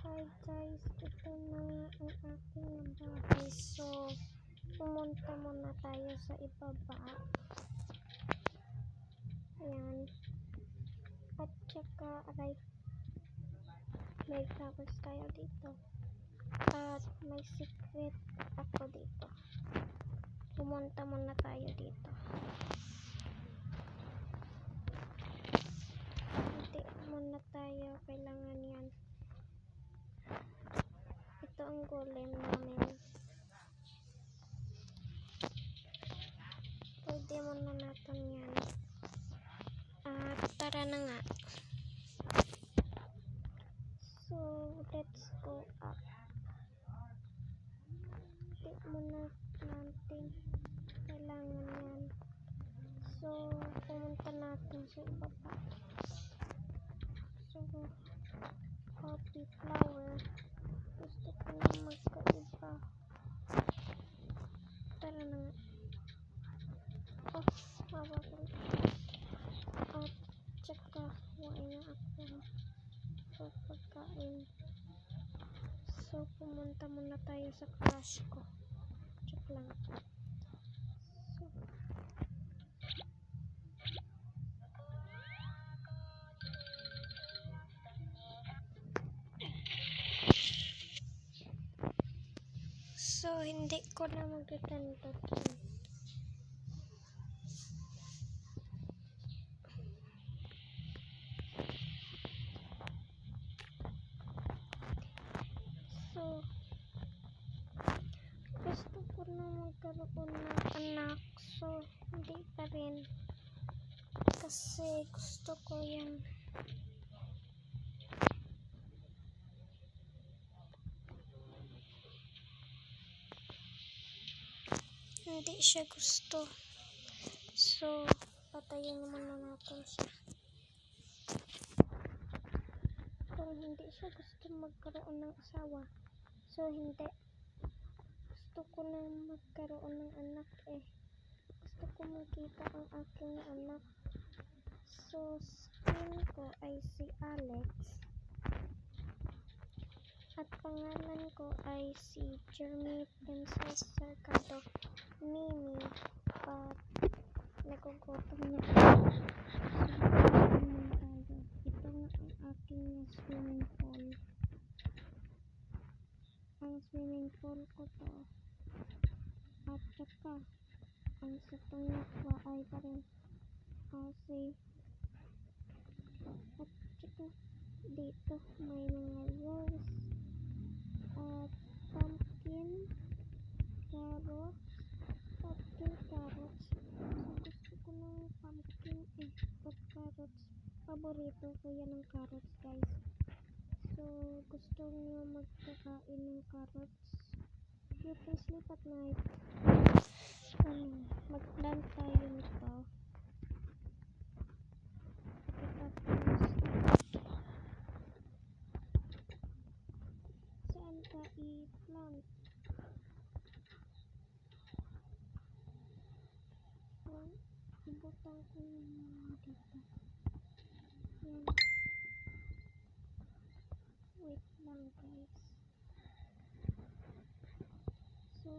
Hi guys, ito na nga ang aking bahay. So, pumunta muna tayo sa ibaba. Ayan. At saka, may flowers tayo dito. At may secret ako dito. Pumunta muna tayo dito. Hindi muna tayo, kailangan yan. Ito ang golem namin. Pwede muna natin yan. At tara na nga. So, let's go up. Hindi muna natin kailangan yan. So, pumunta natin sa ibaba. So, happy flower. Gusto ko na magkaiba. Tara na nga. Oh, hawak ko. At tsaka, huwain na ako sa pagkain. So, pumunta muna tayo sa crush ko. Check lang. So, hindi ko na magagandot. So, gusto ko na magkaroon ng anak. So, hindi pa rin. Kasi gusto ko yan. Hindi siya gusto. So, patayin muna natin siya. Kung hindi siya gusto magkaroon ng asawa. So, hindi. Gusto ko na magkaroon ng anak eh. Gusto ko makita ang aking anak. So, skin ko ay si Alex. At pangalan ko ay si Jeremy Princess Sarcado Mimi. But, nagugutom na ako. Ito na ang aking swimming pool. Ang swimming pool ko to. At saka, ang satong nakwa ay pa rin kasi at saka dito may mga rose at pumpkin carrots. So gusto ko ng pumpkin at carrots. Paborito ko yan ng carrots guys. So gusto nyo magkakain ng carrots, you can sleep at night. Mag-plant tayo nito. Saan ka i-plant? So, ibutang ko yung dito. Yan. Wait lang guys. So,